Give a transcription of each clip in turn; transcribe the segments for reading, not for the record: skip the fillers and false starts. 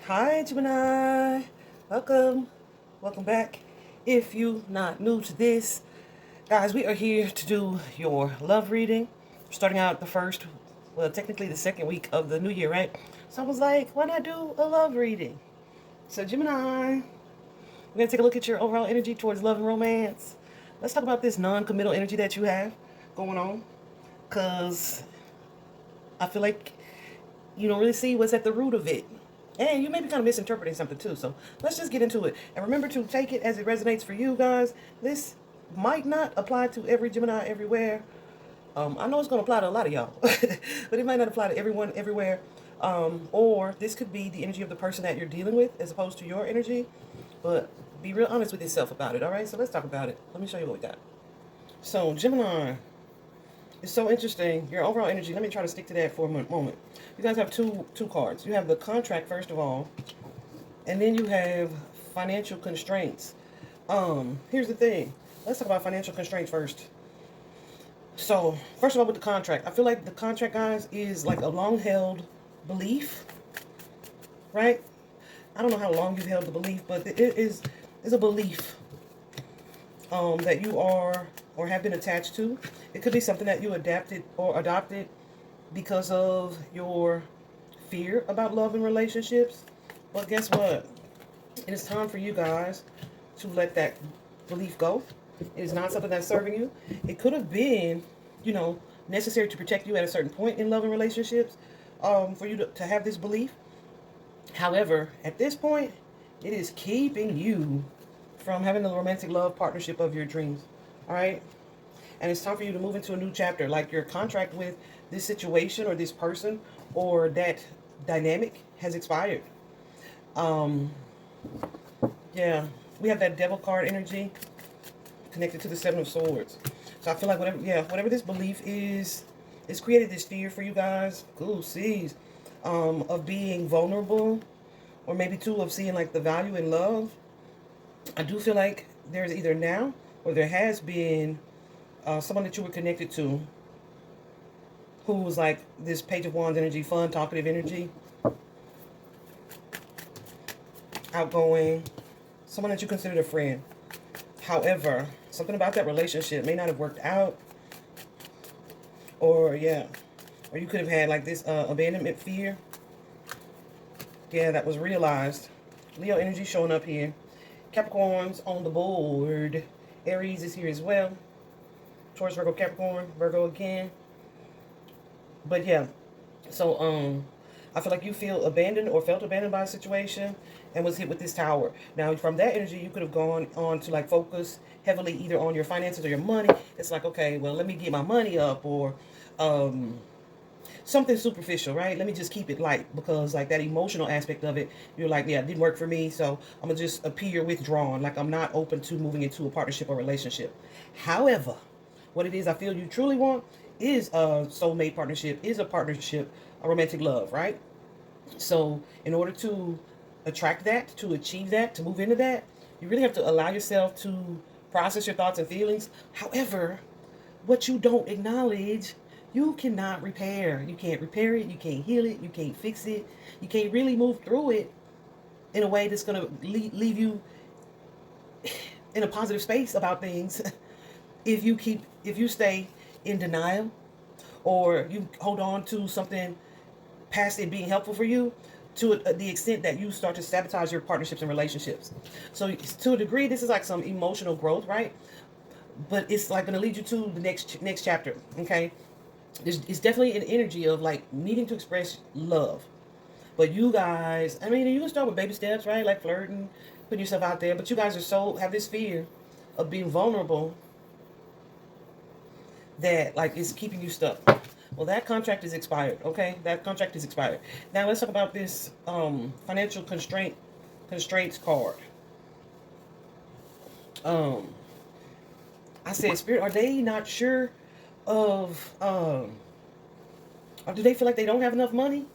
Hi, Gemini. Welcome. Welcome back. If you not new to this, guys, we are here to do your love reading. Starting out the first, well, technically the second week of the new year, right? So I was like, why not do a love reading? So, Gemini, we're going to take a look at your overall energy towards love and romance. Let's talk about this non-committal energy that you have going on. Because I feel like you don't really see what's at the root of it. And you may be kind of misinterpreting something too. So let's just get into it. And remember to take it as it resonates for you guys. This might not apply to every Gemini everywhere. I know it's going to apply to a lot of y'all, but it might not apply to everyone everywhere. Or this could be the energy of the person that you're dealing with as opposed to your energy. But be real honest with yourself about it, all right? So let's talk about it. Let me show you what we got. So, Gemini, it's so interesting. Your overall energy. Let me try to stick to that for a moment. You guys have two cards. You have the contract first of all, and then you have financial constraints. Here's the thing. Let's talk about financial constraints first. So, first of all, with the contract, I feel like the contract, guys, is like a long-held belief, right? I don't know how long you've held the belief, but it is a belief that you are or have been attached to. It could be something that you adapted or adopted because of your fear about love and relationships. But guess what? It is time for you guys to let that belief go. It is not something that's serving you. It could have been, necessary to protect you at a certain point in love and relationships, for you to have this belief. However, at this point, it is keeping you from having the romantic love partnership of your dreams. All right? And it's time for you to move into a new chapter. Like your contract with this situation or this person or that dynamic has expired. Um, yeah, we have that devil card energy connected to the Seven of Swords. So I feel like whatever this belief is, it's created this fear for you guys. Cool, sees, of being vulnerable, or maybe too of seeing like the value in love. I do feel like there's either now or there has been someone that you were connected to who was like this Page of Wands energy, fun, talkative energy, outgoing, someone that you considered a friend. However, something about that relationship may not have worked out, or or you could have had like this abandonment fear. Yeah, that was realized. Leo energy showing up here. Capricorns on the board. Aries is here as well. Taurus, Virgo, Capricorn, Virgo again. But yeah, so I feel like you feel abandoned or felt abandoned by a situation and was hit with this tower. Now, from that energy, you could have gone on to like focus heavily either on your finances or your money. It's like, okay, well, let me get my money up, or something superficial, right? Let me just keep it light, because like that emotional aspect of it, you're like, yeah, it didn't work for me, so I'm gonna just appear withdrawn, like I'm not open to moving into a partnership or relationship. However, what it is I feel you truly want is a soulmate partnership, is a partnership, a romantic love, right? So in order to attract that, to achieve that, to move into that, you really have to allow yourself to process your thoughts and feelings. However, what you don't acknowledge, you cannot repair. You can't repair it. You can't heal it. You can't fix it. You can't really move through it in a way that's going to leave you in a positive space about things if you stay in denial, or you hold on to something past it being helpful for you to the extent that you start to sabotage your partnerships and relationships. So to a degree, this is like some emotional growth, right? But it's like going to lead you to the next chapter. Okay, it's definitely an energy of like needing to express love. But you guys, I mean, you can start with baby steps, right? Like flirting, putting yourself out there. But you guys have this fear of being vulnerable that like is keeping you stuck. Well, that contract is expired. Okay, that contract is expired. Now let's talk about this financial constraints card. Um, I said, Spirit, are they not sure of or do they feel like they don't have enough money?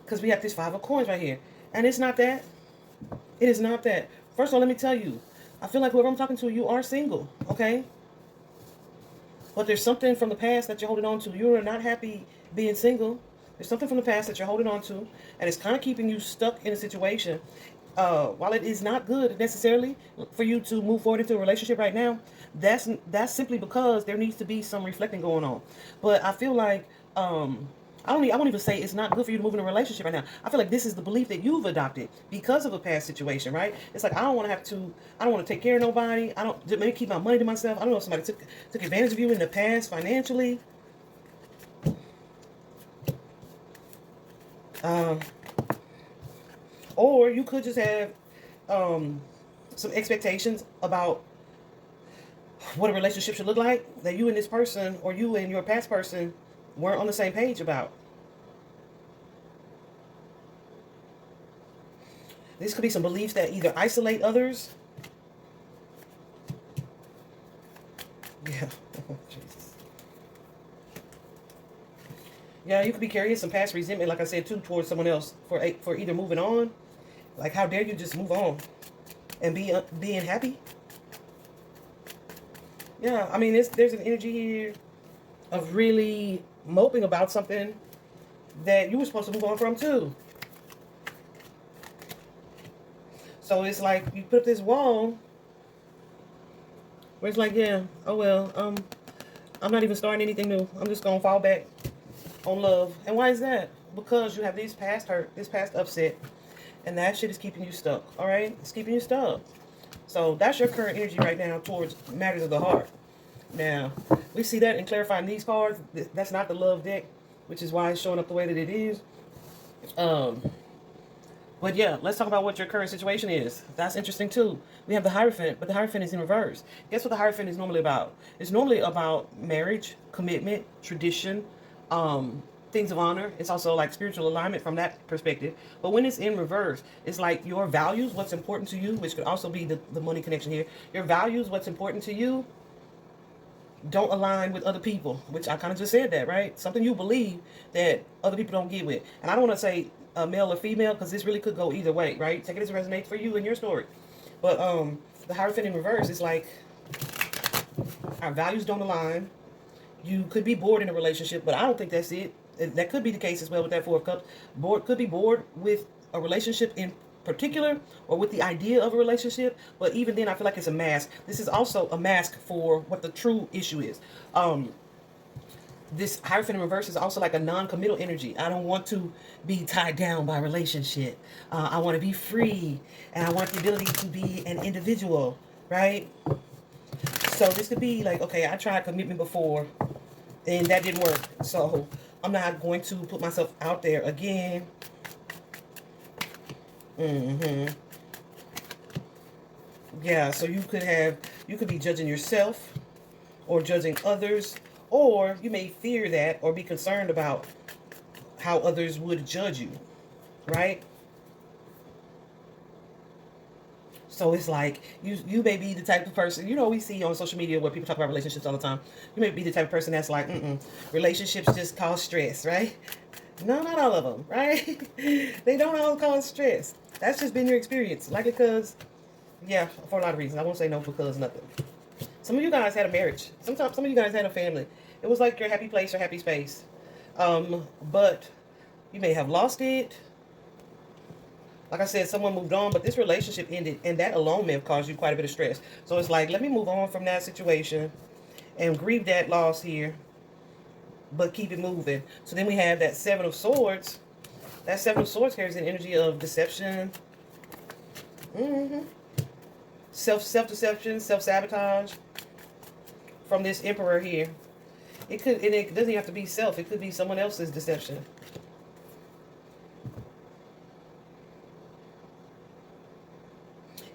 Because we have this Five of Coins right here, and it's not that. It is not that. First of all, let me tell you, I feel like whoever I'm talking to, you are single. Okay, but there's something from the past that you're holding on to. You are not happy being single. There's something from the past that you're holding on to, and it's kind of keeping you stuck in a situation. While it is not good necessarily for you to move forward into a relationship right now, that's simply because there needs to be some reflecting going on. But I feel like I won't even say it's not good for you to move in a relationship right now. I feel like this is the belief that you've adopted because of a past situation, right? It's like I don't want to take care of nobody. I don't maybe keep my money to myself. I don't know if somebody took advantage of you in the past financially. Um, or you could just have some expectations about what a relationship should look like that you and this person or you and your past person weren't on the same page about. This could be some beliefs that either isolate others. Yeah. Jesus. Yeah, you could be carrying some past resentment, like I said, too, towards someone else for either moving on. Like, how dare you just move on and being happy? Yeah, I mean, there's an energy here of really moping about something that you were supposed to move on from, too. So it's like you put this wall where it's like, yeah, oh well, I'm not even starting anything new. I'm just gonna fall back on love. And why is that? Because you have this past hurt, this past upset, and that shit is keeping you stuck. All right, it's keeping you stuck. So that's your current energy right now towards matters of the heart. Now we see that in clarifying these cards. That's not the love deck, which is why it's showing up the way that it is. But yeah, let's talk about what your current situation is. That's interesting too. We have the Hierophant, but the Hierophant is in reverse. Guess what the Hierophant is normally about? It's normally about marriage, commitment, tradition, things of honor. It's also like spiritual alignment from that perspective. But when it's in reverse, it's like your values, what's important to you, which could also be the money connection here. Your values, what's important to you, don't align with other people, which I kind of just said that, right? Something you believe that other people don't get with. And I don't want to say male or female, because this really could go either way, right? Take it as it resonates for you and your story. But the Hierophant in reverse is like our values don't align. You could be bored in a relationship, but I don't think that's it. That could be the case as well with that Four of Cups. Could be bored with a relationship in particular, or with the idea of a relationship. But even then, I feel like it's a mask. This is also a mask for what the true issue is. This Hierophant in reverse is also like a non-committal energy. I don't want to be tied down by a relationship. I want to be free, and I want the ability to be an individual, right? So this could be like, okay, I tried commitment before, and that didn't work. So I'm not going to put myself out there again. Yeah, so you could be judging yourself or judging others, or you may fear that or be concerned about how others would judge you, right? So it's like you may be the type of person, we see on social media where people talk about relationships all the time. You may be the type of person that's like, relationships just cause stress, right? No, not all of them, right? They don't all cause stress. That's just been your experience. Likely because, yeah, for a lot of reasons. I won't say no because nothing. Some of you guys had a marriage. Some of you guys had a family. It was like your happy place or happy space. But you may have lost it. Like I said, someone moved on, but this relationship ended, and that alone may have caused you quite a bit of stress. So it's like, let me move on from that situation and grieve that loss here, but keep it moving. So then we have that Seven of Swords. That Seven of Swords carries an energy of deception, self-deception, self-sabotage from this Emperor here. It doesn't have to be self. It could be someone else's deception.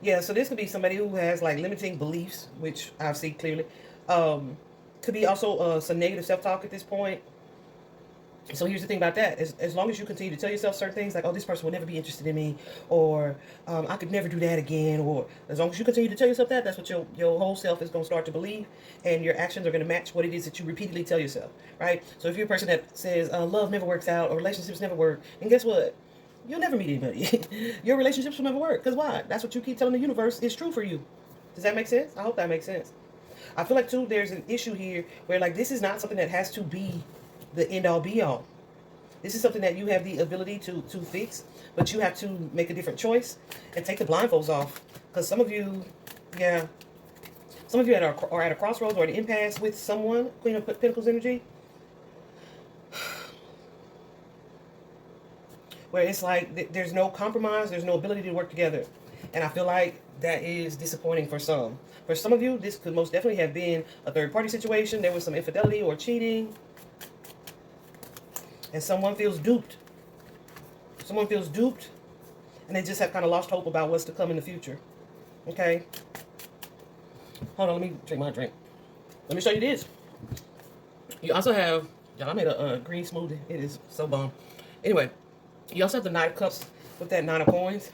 Yeah, so this could be somebody who has like limiting beliefs, which I see clearly. Could be also some negative self-talk at this point. So here's the thing about that. As long as you continue to tell yourself certain things like, oh, this person will never be interested in me, or I could never do that again, or as long as you continue to tell yourself that, that's what your whole self is going to start to believe, and your actions are going to match what it is that you repeatedly tell yourself, right? So if you're a person that says love never works out or relationships never work, and guess what? You'll never meet anybody. Your relationships will never work. Because why? That's what you keep telling the universe is true for you. Does that make sense? I hope that makes sense. I feel like, too, there's an issue here where, like, this is not something that has to be the end-all, be-all. This is something that you have the ability to fix, but you have to make a different choice and take the blindfolds off. Because some of you, yeah, some of you are at a crossroads or an impasse with someone, Queen of Pentacles energy, where it's like there's no compromise, there's no ability to work together. And I feel like that is disappointing for some. For some of you, this could most definitely have been a third-party situation. There was some infidelity or cheating. And someone feels duped. Someone feels duped. And they just have kind of lost hope about what's to come in the future. Okay? Hold on, let me drink my drink. Let me show you this. You also have, y'all, I made a green smoothie. It is so bomb. Anyway, you also have the Nine of Cups with that Nine of Coins.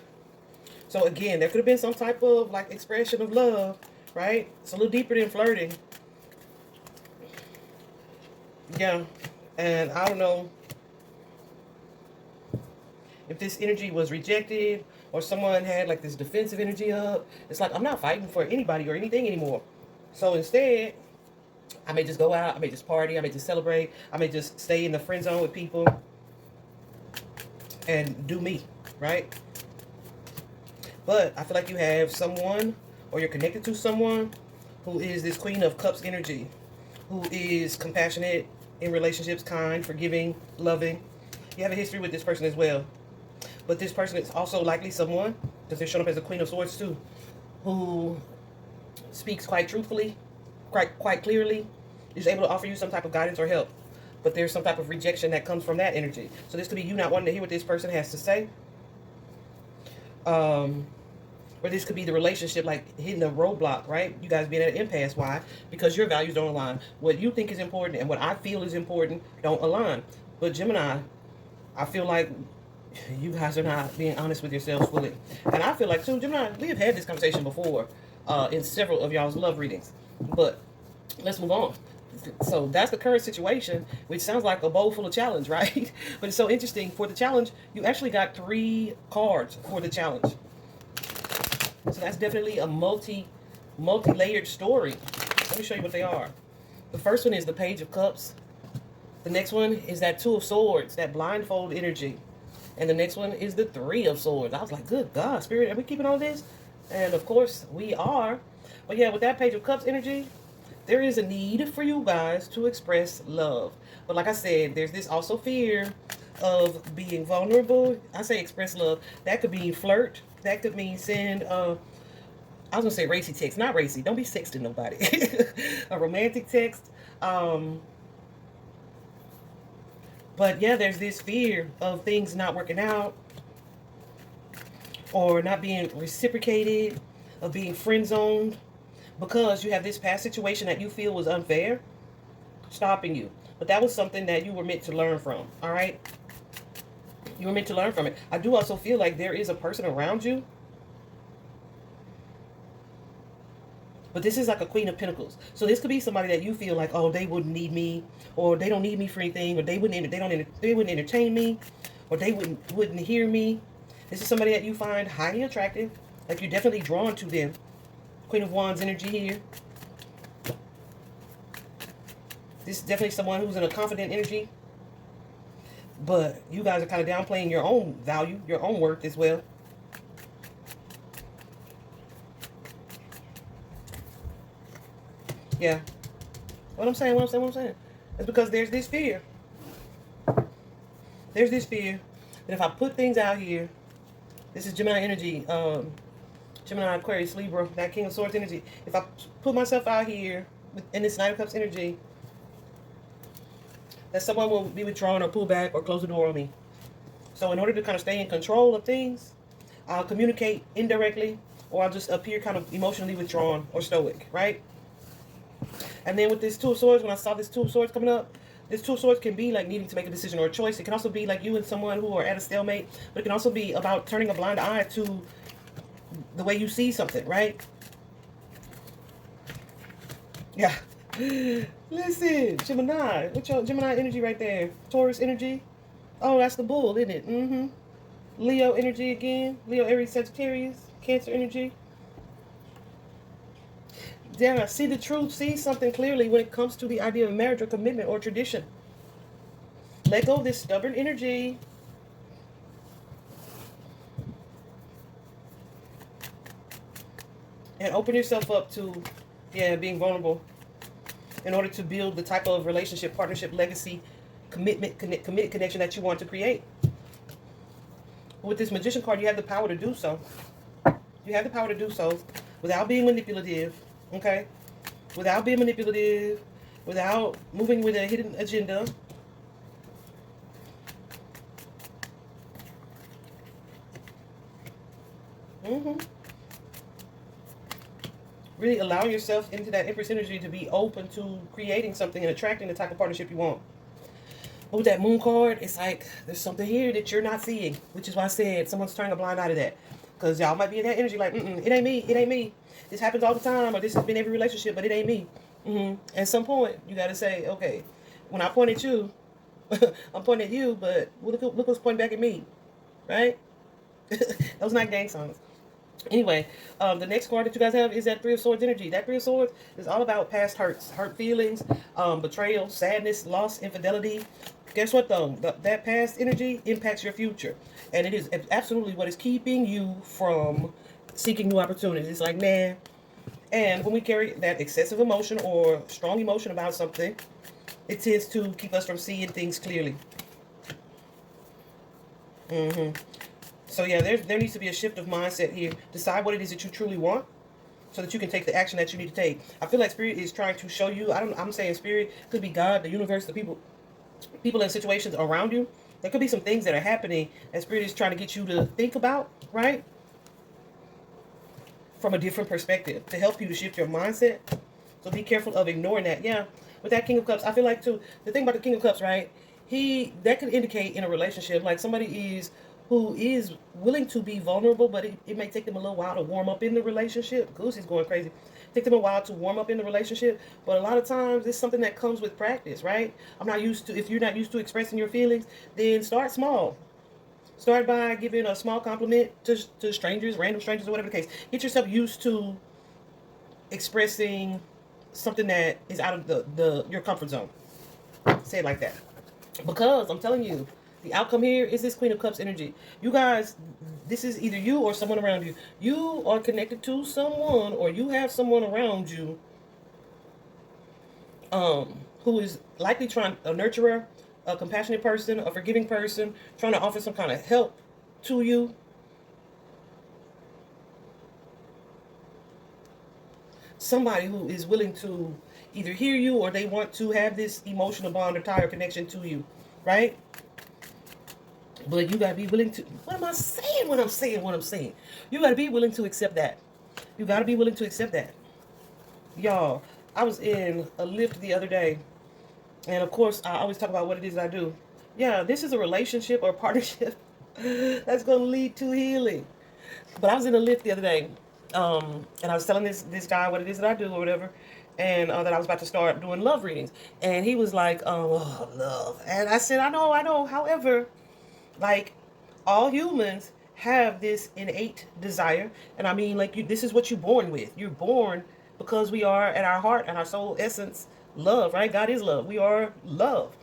So again, there could have been some type of like expression of love, right? It's a little deeper than flirting. Yeah, and I don't know if this energy was rejected or someone had like this defensive energy up. It's like, I'm not fighting for anybody or anything anymore. So instead, I may just go out, I may just party, I may just celebrate, I may just stay in the friend zone with people and do me, right? But I feel like you have someone, or you're connected to someone, who is this Queen of Cups energy, who is compassionate in relationships, kind, forgiving, loving. You have a history with this person as well. But this person is also likely someone, because they're showing up as a Queen of Swords too, who speaks quite truthfully, quite clearly, is able to offer you some type of guidance or help. But there's some type of rejection that comes from that energy. So this could be you not wanting to hear what this person has to say. Or this could be the relationship like hitting a roadblock, right? You guys being at an impasse. Why? Because your values don't align. What you think is important and what I feel is important don't align. But Gemini, I feel like you guys are not being honest with yourselves fully. And I feel like too, Gemini, we have had this conversation before in several of y'all's love readings. But let's move on. So that's the current situation, which sounds like a bowl full of challenge, right? But it's so interesting. For the challenge, you actually got 3 cards for the challenge. So that's definitely a multi-layered story. Let me show you what they are. The first one is the Page of Cups. The next one is that Two of Swords, that blindfold energy. And the next one is the Three of Swords. I was like, good God, Spirit, are we keeping all this? And of course, we are. But yeah, with that Page of Cups energy, there is a need for you guys to express love. But like I said, there's this also fear of being vulnerable. I say express love. That could mean flirt. That could mean send, I was going to say racy text. Not racy. Don't be sexting nobody. A romantic text. But yeah, there's this fear of things not working out. Or not being reciprocated. Of being friend-zoned. Because you have this past situation that you feel was unfair. Stopping you. But that was something that you were meant to learn from. Alright? You were meant to learn from it. I do also feel like there is a person around you. But this is like a Queen of Pentacles. So this could be somebody that you feel like, oh, they wouldn't need me, or they don't need me for anything, or they wouldn't entertain me, or they wouldn't hear me. This is somebody that you find highly attractive, like you're definitely drawn to them. Queen of Wands energy here. This is definitely someone who's in a confident energy. But you guys are kind of downplaying your own value, your own worth as well. Yeah. What I'm saying. It's because there's this fear. There's this fear that if I put things out here, this is Gemini energy, Gemini, Aquarius, Libra, that King of Swords energy. If I put myself out here in this Knight of Cups energy, that someone will be withdrawn or pull back or close the door on me. So in order to kind of stay in control of things, I'll communicate indirectly, or I'll just appear kind of emotionally withdrawn or stoic, right? And then with this Two of Swords, when I saw this Two of Swords coming up, this Two of Swords can be like needing to make a decision or a choice. It can also be like you and someone who are at a stalemate, but it can also be about turning a blind eye to the way you see something, right? Yeah. Listen, Gemini. What's your Gemini energy right there? Taurus energy. Oh, that's the bull, isn't it? Mm-hmm. Leo energy again. Leo, Aries, Sagittarius. Cancer energy. Yeah, see the truth. See something clearly when it comes to the idea of marriage or commitment or tradition. Let go of this stubborn energy. And open yourself up to, being vulnerable in order to build the type of relationship, partnership, legacy, committed connection that you want to create. With this Magician card, you have the power to do so. You have the power to do so without being manipulative, okay? Without being manipulative, without moving with a hidden agenda. Really allowing yourself into that Empress energy to be open to creating something and attracting the type of partnership you want. But with that Moon card, it's like there's something here that you're not seeing, which is why I said someone's turning a blind eye to that. Because y'all might be in that energy like, it ain't me, it ain't me. This happens all the time, or this has been every relationship, but it ain't me. At some point, you got to say, okay, when I point at you, I'm pointing at you, but look what's pointing back at me, right? Those not gang songs. Anyway, the next card that you guys have is that Three of Swords energy. That Three of Swords is all about past hurts, hurt feelings, betrayal, sadness, loss, infidelity. Guess what though? That past energy impacts your future. And it is absolutely what is keeping you from seeking new opportunities. It's like, man. And when we carry that excessive emotion or strong emotion about something, it tends to keep us from seeing things clearly. So yeah, there needs to be a shift of mindset here. Decide what it is that you truly want, so that you can take the action that you need to take. I feel like Spirit is trying to show you. I'm saying Spirit could be God, the universe, the people in situations around you. There could be some things that are happening that Spirit is trying to get you to think about, right? From a different perspective to help you to shift your mindset. So be careful of ignoring that. Yeah, with that King of Cups, I feel like too. The thing about the King of Cups, right? That could indicate in a relationship like somebody who is willing to be vulnerable, but it may take them a little while to warm up in the relationship. Goosey's going crazy. Take them a while to warm up in the relationship, but a lot of times it's something that comes with practice, right? If you're not used to expressing your feelings, then start small. Start by giving a small compliment to strangers, random strangers, or whatever the case. Get yourself used to expressing something that is out of your comfort zone. Say it like that. Because I'm telling you, the outcome here is this Queen of Cups energy. You guys, this is either you or someone around you. You are connected to someone, or you have someone around you who is likely trying, a nurturer, a compassionate person, a forgiving person, trying to offer some kind of help to you. Somebody who is willing to either hear you, or they want to have this emotional bond or tie or connection to you, right? But you got to be willing to, what am I saying when I'm saying what I'm saying? You got to be willing to accept that. You got to be willing to accept that. Y'all, I was in a lift the other day, and of course, I always talk about what it is I do. Yeah, this is a relationship or partnership that's going to lead to healing. But I was in a lift the other day, and I was telling this guy what it is that I do or whatever, and that I was about to start doing love readings. And he was like, oh, love. And I said, I know. However, like, all humans have this innate desire. And I mean, like, this is what you're born with. You're born because we are at our heart and our soul essence love, right? God is love. We are love.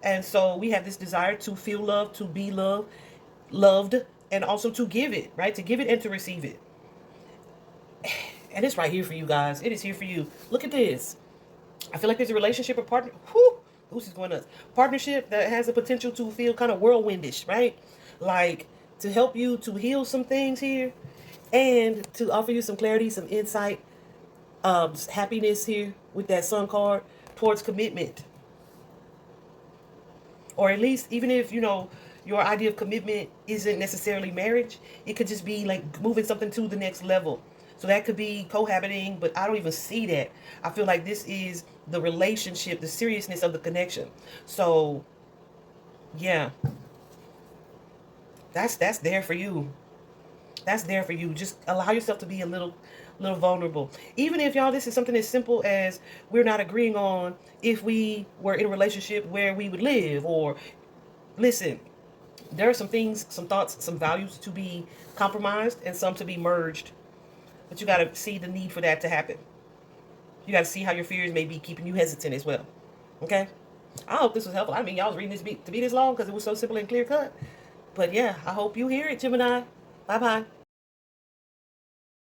And so we have this desire to feel love, to be loved, and also to give it, right? To give it and to receive it. And it's right here for you guys. It is here for you. Look at this. I feel like there's a relationship or partner. Whew, this is going nuts. Partnership that has the potential to feel kind of whirlwindish, right? Like, to help you to heal some things here, and to offer you some clarity, some insight, happiness here with that Sun card towards commitment. Or at least, even if, your idea of commitment isn't necessarily marriage, it could just be like moving something to the next level. So that could be cohabiting, but I don't even see that. I feel like this is the relationship, the seriousness of the connection. So, yeah, that's there for you. That's there for you. Just allow yourself to be a little vulnerable. Even if, y'all, this is something as simple as we're not agreeing on if we were in a relationship where we would live, or listen, there are some things, some thoughts, some values to be compromised and some to be merged. But you got to see the need for that to happen. You got to see how your fears may be keeping you hesitant as well. Okay? I hope this was helpful. I mean, y'all was reading this to be this long because it was so simple and clear cut. But yeah, I hope you hear it, Gemini. Bye bye.